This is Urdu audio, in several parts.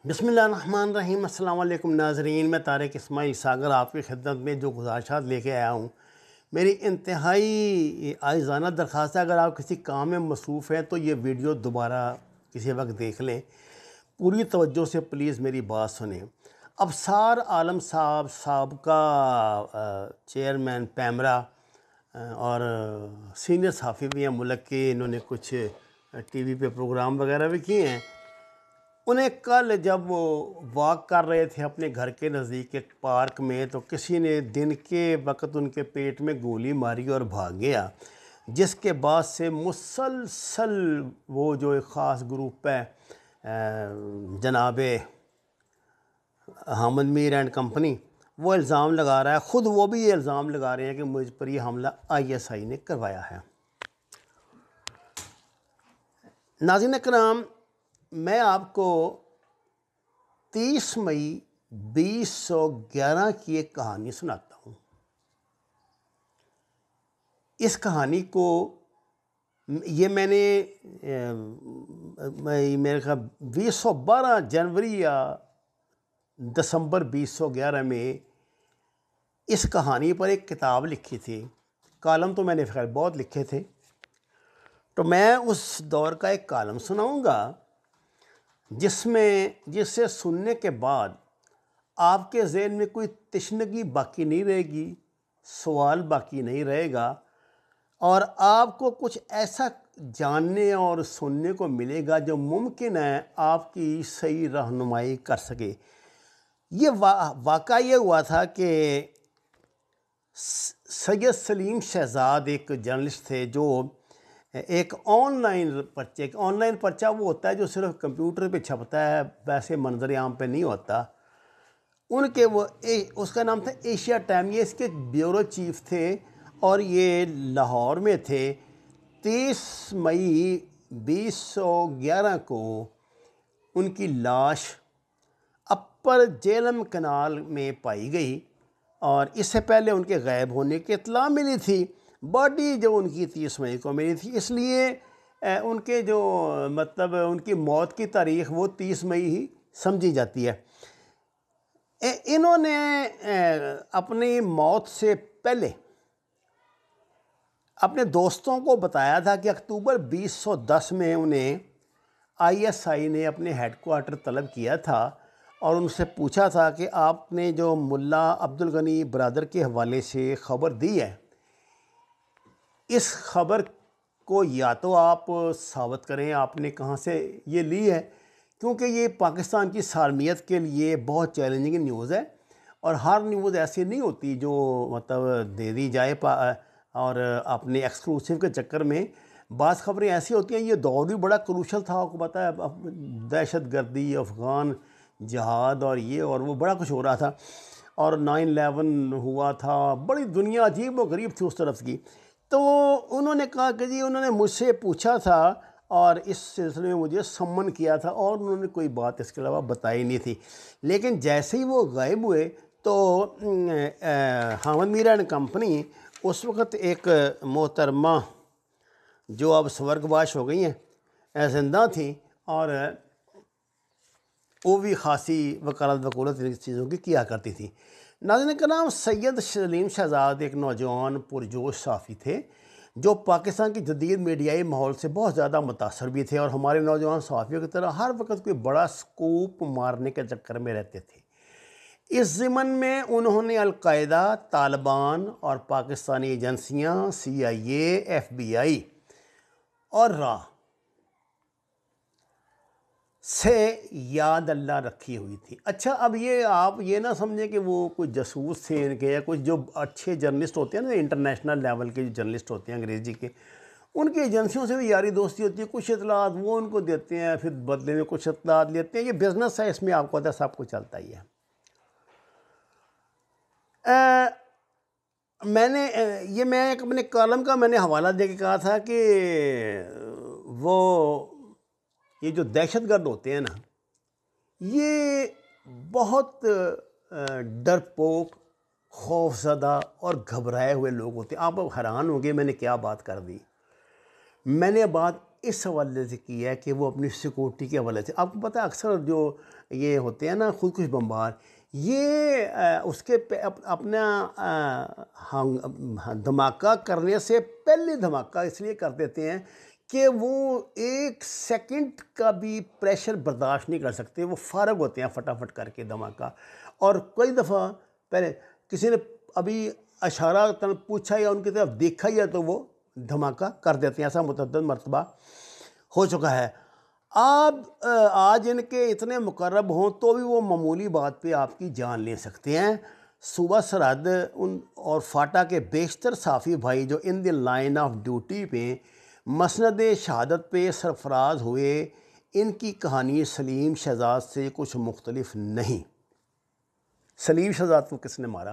بسم اللہ الرحمن الرحیم۔ السلام علیکم ناظرین، میں طارق اسماعیل ساگر آپ کی خدمت میں جو گزارشات لے کے آیا ہوں، میری انتہائی عاجزانہ درخواست ہے، اگر آپ کسی کام میں مصروف ہیں تو یہ ویڈیو دوبارہ کسی وقت دیکھ لیں، پوری توجہ سے پلیز میری بات سنیں۔ ابصار عالم صاحب سابقہ چیئرمین پیمرا اور سینئر صحافی بھی ہیں ملک کے، انہوں نے کچھ ٹی وی پہ پروگرام وغیرہ بھی کیے ہیں۔ انہیں کل جب وہ واک کر رہے تھے اپنے گھر کے نزدیک ایک پارک میں، تو کسی نے دن کے وقت ان کے پیٹ میں گولی ماری اور بھاگ گیا، جس کے بعد سے مسلسل وہ جو ایک خاص گروپ ہے جناب حامد میر اینڈ کمپنی، وہ الزام لگا رہا ہے، خود وہ بھی یہ الزام لگا رہے ہیں کہ مجھ پر یہ حملہ ISI نے کروایا ہے۔ ناظرین اکرام، میں آپ کو 30 مئی 2011 کی ایک کہانی سناتا ہوں۔ اس کہانی کو یہ میں نے میرے خیال 2012 جنوری یا دسمبر 2011 میں اس کہانی پر ایک کتاب لکھی تھی۔ کالم تو میں نے خیر بہت لکھے تھے، تو میں اس دور کا ایک کالم سناؤں گا جس سے سننے کے بعد آپ کے ذہن میں کوئی تشنگی باقی نہیں رہے گی، سوال باقی نہیں رہے گا، اور آپ کو کچھ ایسا جاننے اور سننے کو ملے گا جو ممکن ہے آپ کی صحیح رہنمائی کر سکے۔ یہ واقعہ یہ ہوا تھا کہ سید سلیم شہزاد ایک جرنلسٹ تھے جو ایک آن لائن پرچہ وہ ہوتا ہے جو صرف کمپیوٹر پہ چھپتا ہے، ویسے منظر عام پہ نہیں ہوتا۔ ان کے اس کا نام تھا ایشیا ٹائم، یہ اس کے بیورو چیف تھے اور یہ لاہور میں تھے۔ 30 مئی 2011 کو ان کی لاش اپر جہلم کنال میں پائی گئی، اور اس سے پہلے ان کے غائب ہونے کی اطلاع ملی تھی۔ باڈی جو ان کی 30 مئی کو ملی تھی، اس لیے ان کے جو ان کی موت کی تاریخ وہ 30 مئی ہی سمجھی جاتی ہے۔ انہوں نے اپنی موت سے پہلے اپنے دوستوں کو بتایا تھا کہ اکتوبر 2010 میں انہیں ISI نے اپنے ہیڈ کوارٹر طلب کیا تھا اور ان سے پوچھا تھا کہ آپ نے جو ملا عبدالغنی برادر کے حوالے سے خبر دی ہے، اس خبر کو یا تو آپ ثابت کریں آپ نے کہاں سے یہ لی ہے، کیونکہ یہ پاکستان کی سالمیت کے لیے بہت چیلنجنگ نیوز ہے، اور ہر نیوز ایسی نہیں ہوتی جو دے دی جائے، اور اپنے ایکسکلوسیو کے چکر میں بعض خبریں ایسی ہوتی ہیں۔ یہ دور بھی بڑا کروشل تھا، آپ کو پتہ ہے، دہشت گردی، افغان جہاد اور یہ اور وہ بڑا کچھ ہو رہا تھا، اور 9/11 ہوا تھا، بڑی دنیا عجیب و غریب تھی اس طرف کی۔ تو انہوں نے کہا کہ جی انہوں نے مجھ سے پوچھا تھا اور اس سلسلے میں مجھے سمن کیا تھا، اور انہوں نے کوئی بات اس کے علاوہ بتائی نہیں تھی۔ لیکن جیسے ہی وہ غائب ہوئے تو حامد میر اینڈ کمپنی اس وقت ایک محترمہ جو اب سورگواش ہو گئی ہیں زندہ تھیں، اور وہ بھی خاصی وکالت وکولت ان چیزوں کی کیا کرتی تھی۔ ناظرین کرام، سید سلیم شہزاد ایک نوجوان پرجوش صحافی تھے جو پاکستان کی جدید میڈیائی ماحول سے بہت زیادہ متاثر بھی تھے، اور ہمارے نوجوان صحافیوں کی طرح ہر وقت کوئی بڑا سکوپ مارنے کے چکر میں رہتے تھے۔ اس ضمن میں انہوں نے القاعدہ، طالبان اور پاکستانی ایجنسیاں CIA، FBI اور راہ سے یاد اللہ رکھی ہوئی تھی۔ اچھا، اب یہ آپ یہ نہ سمجھیں کہ وہ کوئی جاسوس تھے ان کے، یا کچھ جو اچھے جرنلسٹ ہوتے ہیں نا، انٹرنیشنل لیول کے جو جرنلسٹ ہوتے ہیں انگریزی کے، ان کی ایجنسیوں سے بھی یاری دوستی ہوتی ہے، کچھ اطلاعات وہ ان کو دیتے ہیں، پھر بدلے میں کچھ اطلاعات لیتے ہیں۔ یہ بزنس ہے، اس میں آپ کو پتہ ہے سب کچھ چلتا ہی ہے۔ میں ایک اپنے کالم کا میں نے حوالہ دے کے کہا تھا کہ یہ جو دہشت گرد ہوتے ہیں نا، یہ بہت ڈرپوک، خوف زدہ اور گھبرائے ہوئے لوگ ہوتے ہیں۔ آپ حیران ہوں گے میں نے کیا بات کر دی۔ میں نے بات اس حوالے سے کی ہے کہ وہ اپنی سیکورٹی کے حوالے سے، آپ کو پتہ ہے اکثر جو یہ ہوتے ہیں نا خودکش بمبار، یہ اس کے اپنا دھماکہ کرنے سے پہلے دھماکہ اس لیے کر دیتے ہیں کہ وہ ایک سیکنڈ کا بھی پریشر برداشت نہیں کر سکتے، وہ فارغ ہوتے ہیں فٹافٹ کر کے دھماکہ. اور کئی دفعہ پہلے کسی نے ابھی اشارہ پوچھا یا ان کی طرف دیکھا یا تو وہ دھماکہ کر دیتے ہیں. ایسا متعدد مرتبہ ہو چکا ہے. آپ آج ان کے اتنے مقرب ہوں تو بھی وہ معمولی بات پہ آپ کی جان لے سکتے ہیں. صوبہ سرحد اور فاٹا کے بیشتر صحافی بھائی جو ان دی لائن آف ڈیوٹی پہ مسند شہادت پہ سرفراز ہوئے، ان کی کہانی سلیم شہزاد سے کچھ مختلف نہیں. سلیم شہزاد کو کس نے مارا؟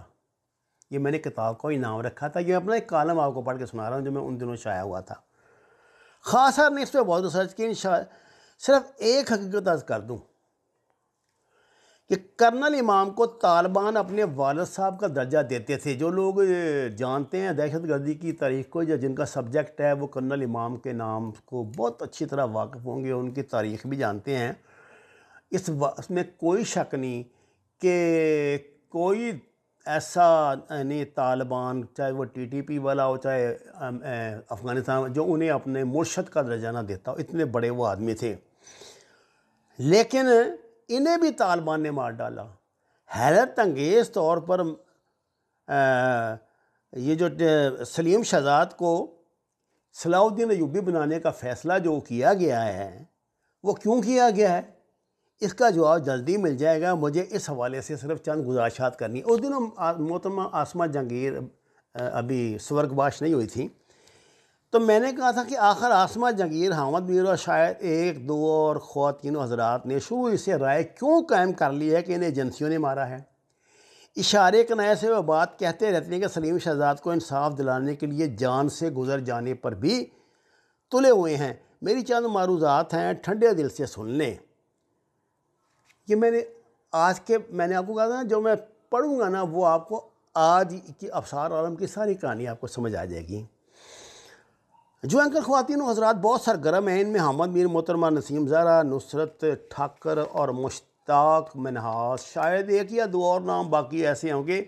یہ میں نے کتاب کا ہی نام رکھا تھا. یہ اپنا ایک کالم آپ کو پڑھ کے سنا رہا ہوں جو میں ان دنوں شائع ہوا تھا. خاص نے اس پہ بہت ریسرچ کی. صرف ایک حقیقت عرض کر دوں کہ کرنل امام کو طالبان اپنے والد صاحب کا درجہ دیتے تھے. جو لوگ جانتے ہیں دہشت گردی کی تاریخ کو یا جن کا سبجیکٹ ہے وہ کرنل امام کے نام کو بہت اچھی طرح واقف ہوں گے، ان کی تاریخ بھی جانتے ہیں. اس میں کوئی شک نہیں کہ کوئی ایسا نہیں طالبان، چاہے وہ ٹی ٹی پی والا ہو چاہے افغانستان، جو انہیں اپنے مرشد کا درجہ نہ دیتا ہو. اتنے بڑے وہ آدمی تھے، لیکن انہیں بھی طالبان نے مار ڈالا. حیرت انگیز طور پر یہ جو سلیم شہزاد کو صلاح الدین ایوبی بنانے کا فیصلہ جو کیا گیا ہے وہ کیوں کیا گیا ہے، اس کا جواب جلدی مل جائے گا. مجھے اس حوالے سے صرف چند گزارشات کرنی. اس دنوں محترمہ آسمہ جہانگیر ابھی سورگواش نہیں ہوئی تھی، تو میں نے کہا تھا کہ آخر آسمہ جہانگیر، حامد میر اور شاید ایک دو اور خواتین حضرات نے شروع سے رائے کیوں قائم کر لی ہے کہ انہیں ایجنسیوں نے مارا ہے. اشارے کنائے سے وہ بات کہتے رہتے ہیں کہ سلیم شہزاد کو انصاف دلانے کے لیے جان سے گزر جانے پر بھی تلے ہوئے ہیں. میری چند معروضات ہیں، ٹھنڈے دل سے سن لیں. یہ میں نے آپ کو کہا تھا جو میں پڑھوں گا نا وہ آپ کو آج کی ابصار عالم کی ساری کہانی آپ کو سمجھ آ جائے گی. جو اینکر خواتین و حضرات بہت سرگرم ہیں، ان میں حامد میر، محترمہ نسیم زہرا، نصرت ٹھاکر اور مشتاق منہاس. شاید ایک یا دو اور نام باقی ایسے ہوں گے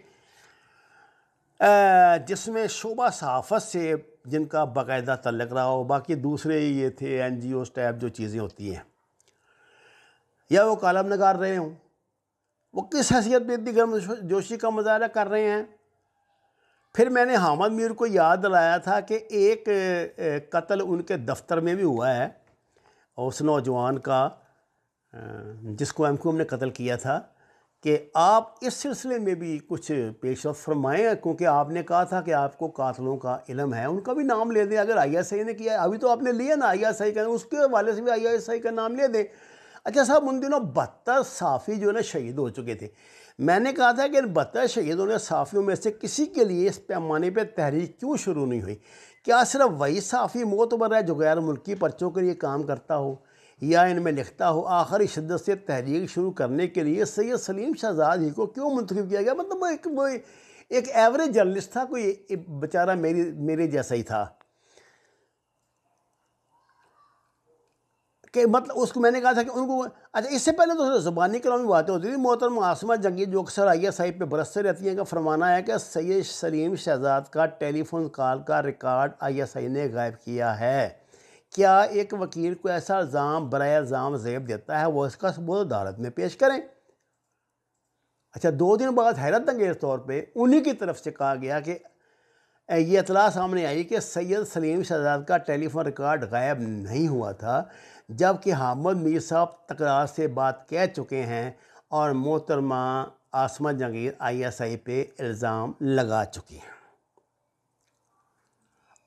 جس میں شعبہ صحافت سے جن کا باقاعدہ تعلق رہا ہو. باقی دوسرے یہ تھے این جی اوز ٹائپ جو چیزیں ہوتی ہیں، یا وہ کالم نگار رہے ہوں. وہ کس حیثیت پہ اتنی گرم جوشی کا مظاہرہ کر رہے ہیں. پھر میں نے حامد میر کو یاد دلایا تھا کہ ایک قتل ان کے دفتر میں بھی ہوا ہے، اس نوجوان کا جس کو ایم کیو ایم نے قتل کیا تھا، کہ آپ اس سلسلے میں بھی کچھ پیش رفت فرمائیں، کیونکہ آپ نے کہا تھا کہ آپ کو قاتلوں کا علم ہے. ان کا بھی نام لے دیں. اگر آئی ایس آئی نے کیا ہے، ابھی تو آپ نے لیا نا آئی ایس آئی کا، اس کے حوالے سے بھی آئی ایس آئی کا نام لے دیں. اچھا صاحب، ان دنوں 72 صحافی جو ہے نا شہید ہو چکے تھے. میں نے کہا تھا کہ ان 72 شہیدوں نے صحافیوں میں سے کسی کے لیے اس پیمانے پہ تحریک کیوں شروع نہیں ہوئی؟ کیا صرف وہی صحافی معتبر ہے جو غیر ملکی پرچوں کے لیے کام کرتا ہو یا ان میں لکھتا ہو؟ آخری شدت سے تحریک شروع کرنے کے لیے سید سلیم شہزاد ہی کو کیوں منتخب کیا گیا؟ مطلب وہ ایک ایوریج جرنلسٹ تھا، کوئی بیچارہ میرے جیسا ہی تھا. کہ مطلب اس کو میں نے کہا تھا کہ ان کو اچھا اس سے پہلے تو زبانی کلامی باتیں ہوتی تھی. محترمہ آسمہ جہانگیر جو اکثر آئی ایس آئی پہ برستے رہتی ہیں کا فرمانا ہے کہ سید سلیم شہزاد کا ٹیلی فون کال کا ریکارڈ آئی ایس آئی نے غائب کیا ہے. کیا ایک وکیل کو ایسا الزام برائے الزام زیب دیتا ہے وہ اس کا ثبوت عدالت میں پیش کریں؟ اچھا 2 دن بعد حیرت انگیز طور پہ انہی کی طرف سے کہا گیا کہ یہ اطلاع سامنے آئی کہ سید سلیم شہزاد کا ٹیلی فون ریکارڈ غائب نہیں ہوا تھا، جبکہ حامد میر صاحب تکرار سے بات کہہ چکے ہیں اور محترمہ Asma Jahangir I S I پہ الزام لگا چکی ہیں.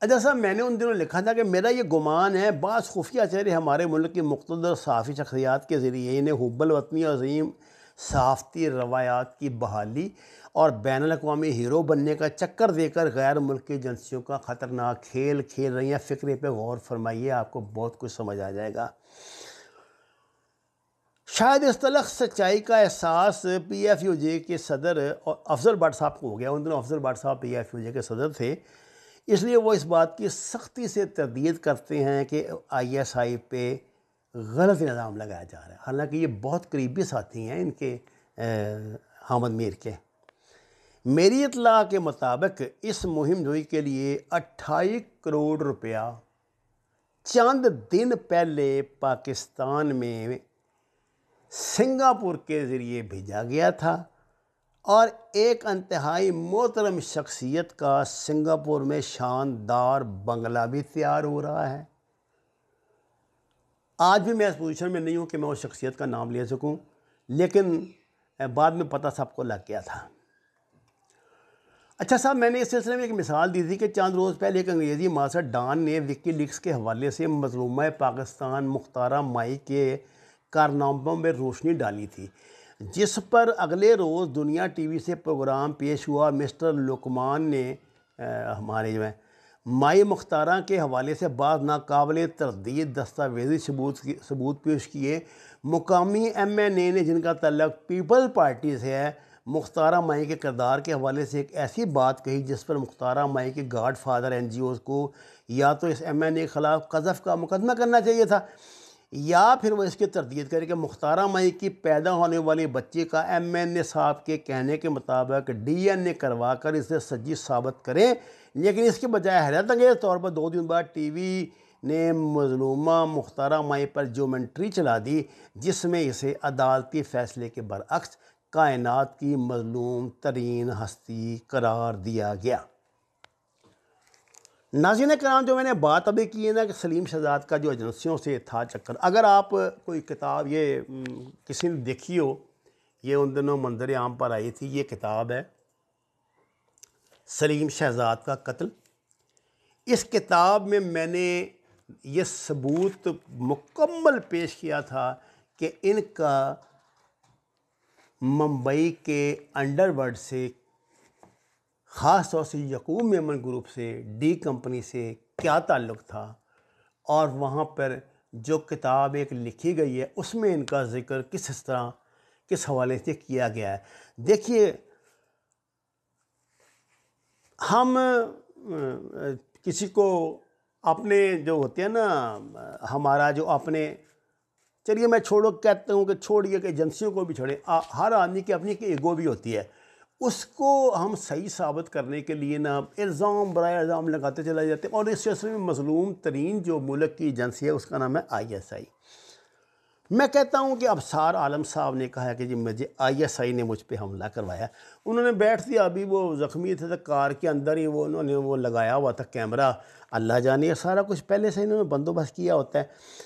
اچھا صاحب، میں نے ان دنوں لکھا تھا کہ میرا یہ گمان ہے بعض خفیہ چہرے ہمارے ملک کی مقتدر صحافی شخصیات کے ذریعے انہیں حب الوطنی عظیم صحافتی روایات کی بحالی اور بین الاقوامی ہیرو بننے کا چکر دے کر غیر ملکی ایجنسیوں کا خطرناک کھیل کھیل رہی ہیں. فکرے پہ غور فرمائیے، آپ کو بہت کچھ سمجھ آ جائے گا. شاید اس تلخ سچائی کا احساس پی ایف یو جے کے صدر افضل بٹ صاحب کو ہو گیا. ان دنوں افضل بٹ صاحب پی ایف یو جے کے صدر تھے. اس لیے وہ اس بات کی سختی سے تردید کرتے ہیں کہ آئی ایس آئی پہ غلط الزام لگایا جا رہا ہے، حالانکہ یہ بہت قریبی ساتھی ہیں ان کے حامد میر کے۔ میری اطلاع کے مطابق اس مہم جوئی کے لیے 28 کروڑ روپیہ چند دن پہلے پاکستان میں سنگاپور کے ذریعے بھیجا گیا تھا، اور ایک انتہائی محترم شخصیت کا سنگاپور میں شاندار بنگلہ بھی تیار ہو رہا ہے۔ آج بھی میں اس پوزیشن میں نہیں ہوں کہ میں اس شخصیت کا نام لے سکوں، لیکن بعد میں پتہ سب کو لگ گیا تھا۔ اچھا صاحب، میں نے اس سلسلے میں ایک مثال دی تھی کہ چند روز پہلے ایک انگریزی ماسٹر ڈان نے وکی لیکس کے حوالے سے مظلومہ پاکستان مختارہ مائی کے کارناموں میں روشنی ڈالی تھی، جس پر اگلے روز دنیا ٹی وی سے پروگرام پیش ہوا۔ مسٹر لقمان نے ہمارے جو ہے مائی مختارہ کے حوالے سے بعض ناقابل تردید دستاویزی ثبوت پیش کیے۔ مقامی ایم این اے نے، جن کا تعلق پیپل پارٹی سے ہے، مختارہ مائی کے کردار کے حوالے سے ایک ایسی بات کہی جس پر مختارہ مائی کے godfather N G Os کو یا تو اس ایم این اے کے خلاف قذف کا مقدمہ کرنا چاہیے تھا، یا پھر وہ اس کی تردید کرے کہ مختارہ مائی کی پیدا ہونے والی بچی کا ایم این اے صاحب کے کہنے کے مطابق ڈی این اے کروا کر اسے سچی ثابت کریں۔ لیکن اس کے بجائے حیرت انگیز طور پر 2 دن بعد ٹی وی نے مظلومہ مختارہ مائی پر جومنٹری چلا دی، جس میں اسے عدالتی فیصلے کے برعکس کائنات کی مظلوم ترین ہستی قرار دیا گیا۔ ناظرین کرام، جو میں نے بات ابھی کی ہے نا کہ سلیم شہزاد کا جو ایجنسیوں سے تھا چکر، اگر آپ کوئی کتاب یہ کسی نے دیکھی ہو، یہ ان دنوں منظر عام پر آئی تھی، یہ کتاب ہے سلیم شہزاد کا قتل۔ اس کتاب میں نے یہ ثبوت مکمل پیش کیا تھا کہ ان کا ممبئی کے انڈر ورلڈ سے، خاص طور سے یعقوب میمن گروپ سے، ڈی کمپنی سے کیا تعلق تھا، اور وہاں پر جو کتاب ایک لکھی گئی ہے اس میں ان کا ذکر کس طرح کس حوالے سے کیا گیا ہے۔ دیکھیے، ہم کسی کو اپنے جو ہوتے ہیں نا، ہمارا جو اپنے، چلیے میں کہتا ہوں کہ چھوڑیے کہ ایجنسیوں کو بھی چھوڑیں، ہر آدمی کی اپنی ایگو بھی ہوتی ہے، اس کو ہم صحیح ثابت کرنے کے لیے نا الزام برائے الزام لگاتے چلے جاتے ہیں۔ اور اس سلسلے میں مظلوم ترین جو ملک کی ایجنسی ہے اس کا نام ہے آئی ایس آئی۔ میں کہتا ہوں کہ ابصار عالم صاحب نے کہا کہ جی مجھے آئی ایس آئی نے مجھ پہ حملہ کروایا۔ انہوں نے بیٹھ دیا، ابھی وہ زخمی تھے تو کار کے اندر ہی انہوں نے وہ لگایا ہوا تھا کیمرہ، اللہ جانے سارا کچھ پہلے سے انہوں نے بندوبست کیا ہوتا ہے۔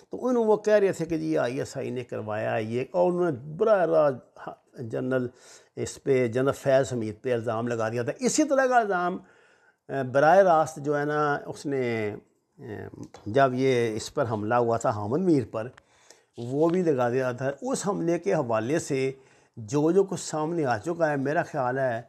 تو وہ کہہ رہے تھے کہ جی آئی ایس آئی نے کروایا یہ، اور انہوں نے براہ راست جنرل فیض حمید پہ الزام لگا دیا تھا۔ اسی طرح کا الزام براہ راست جو ہے نا اس نے جب یہ اس پر حملہ ہوا تھا حامد میر پر، وہ بھی لگا دیا تھا۔ اس حملے کے حوالے سے جو کچھ سامنے آ چکا ہے، میرا خیال ہے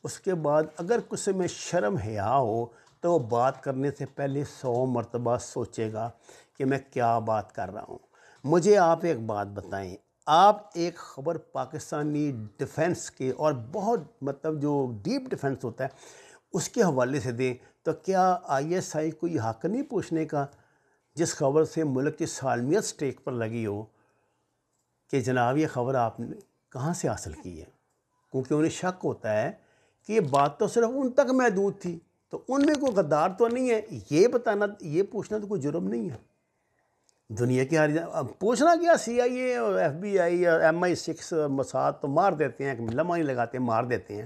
اس کے بعد اگر کسی میں شرم حیا ہو تو وہ بات کرنے سے پہلے 100 مرتبہ سوچے گا کہ میں کیا بات کر رہا ہوں۔ مجھے آپ ایک بات بتائیں، آپ ایک خبر پاکستانی ڈیفنس کے، اور بہت جو ڈیپ ڈیفنس ہوتا ہے اس کے حوالے سے دیں، تو کیا آئی ایس آئی کو یہ حق نہیں پوچھنے کا جس خبر سے ملک کی سالمیت سٹیک پر لگی ہو کہ جناب یہ خبر آپ نے کہاں سے حاصل کی ہے؟ کیونکہ انہیں شک ہوتا ہے کہ یہ بات تو صرف ان تک محدود تھی، تو ان میں کوئی غدار تو نہیں ہے، یہ بتانا، یہ پوچھنا تو کوئی جرم نہیں ہے۔ دنیا کی ہر پوچھنا کیا، سی آئی اے اور ایف بی آئی اور MI6 موساد تو مار دیتے ہیں، لمحہ نہیں لگاتے، مار دیتے ہیں۔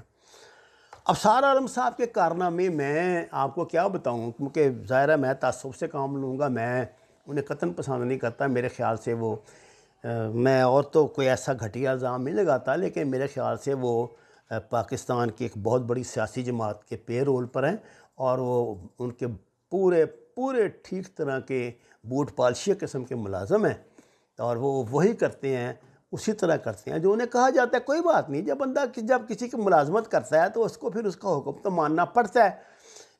ابصار عالم صاحب کے کارنامے میں آپ کو کیا بتاؤں، کیونکہ ظاہر ہے میں تعصب سے کام لوں گا، میں انہیں قطعاً پسند نہیں کرتا، میرے خیال سے وہ میں اور تو کوئی ایسا گھٹیا الزام نہیں لگاتا، لیکن میرے خیال سے وہ پاکستان کی ایک بہت بڑی سیاسی جماعت کے پے رول پر ہیں، اور وہ ان کے پورے ٹھیک طرح کے بوٹ پالشی قسم کے ملازم ہیں، اور وہ وہی کرتے ہیں، اسی طرح کرتے ہیں جو انہیں کہا جاتا ہے۔ کوئی بات نہیں، جب کسی کی ملازمت کرتا ہے تو اس کو پھر اس کا حکم تو ماننا پڑتا ہے۔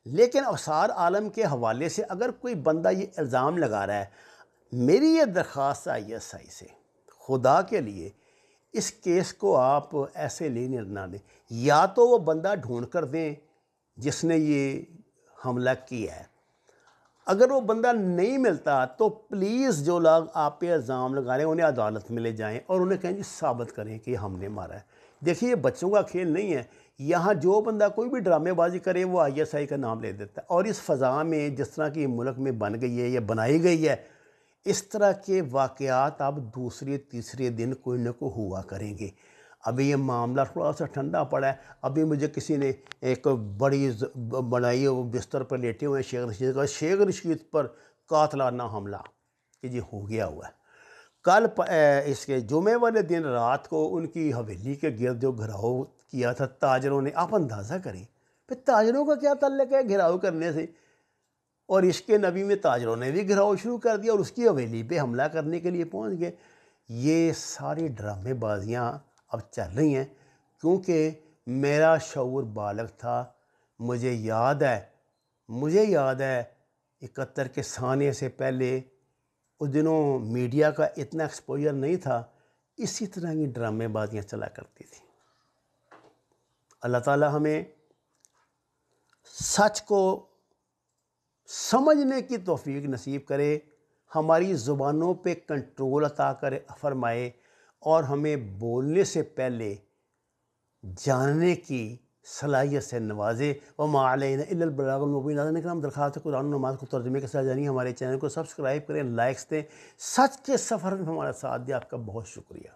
لیکن ابصار عالم کے حوالے سے اگر کوئی بندہ یہ الزام لگا رہا ہے، میری یہ درخواست آئی ایس آئی سے، خدا کے لیے اس کیس کو آپ ایسے لینئر نہ دیں، یا تو وہ بندہ ڈھونڈ کر دیں جس نے یہ حملہ کیا ہے۔ اگر وہ بندہ نہیں ملتا تو پلیز جو لوگ آپ پہ الزام لگا رہے ہیں انہیں عدالت میں لے جائیں اور انہیں کہیں جی ثابت کریں کہ ہم نے مارا ہے۔ دیکھیے یہ بچوں کا کھیل نہیں ہے، یہاں جو بندہ کوئی بھی ڈرامے بازی کرے وہ آئی ایس آئی کا نام لے دیتا ہے، اور اس فضا میں جس طرح کی ملک میں بن گئی ہے یا بنائی گئی ہے، اس طرح کے واقعات اب دوسرے تیسرے دن کوئی نہ کوئی ہوا کریں گے۔ ابھی یہ معاملہ تھوڑا سا ٹھنڈا پڑا ہے، ابھی مجھے کسی نے ایک بڑی بنائی وہ بستر پر لیٹے ہوئے ہیں شیخ رشید کا، شیخ رشید پر قاتلانہ حملہ کہ جی ہو گیا ہوا ہے۔ کل اس کے جمعے والے دن رات کو ان کی حویلی کے گرد جو گھراؤ کیا تھا تاجروں نے، آپ اندازہ کریں پھر تاجروں کا کیا تعلق ہے گھراؤ کرنے سے، اور عشق نبی میں تاجروں نے بھی گھراؤ شروع کر دیا اور اس کی حویلی پہ حملہ کرنے کے لیے پہنچ گئے۔ یہ ساری ڈرامے بازیاں اب چل رہی ہیں، کیونکہ میرا شعور بالغ تھا۔ مجھے یاد ہے 71 کے سانے سے پہلے اس دنوں میڈیا کا اتنا ایکسپوجر نہیں تھا، اسی طرح کی ڈرامے بازیاں چلا کرتی تھیں۔ اللہ تعالی ہمیں سچ کو سمجھنے کی توفیق نصیب کرے، ہماری زبانوں پہ کنٹرول عطا کرے فرمائے، اور ہمیں بولنے سے پہلے جاننے کی صلاحیت سے نوازے۔ وما علینا الا البلاغ المبین۔ ناظرین کرام، درخواست ہے قرآن و نماز کو ترجمے کے ساتھ جانیے، ہمارے چینل کو سبسکرائب کریں، لائکس دیں، سچ کے سفر میں ہمارا ساتھ دیں۔ آپ کا بہت شکریہ۔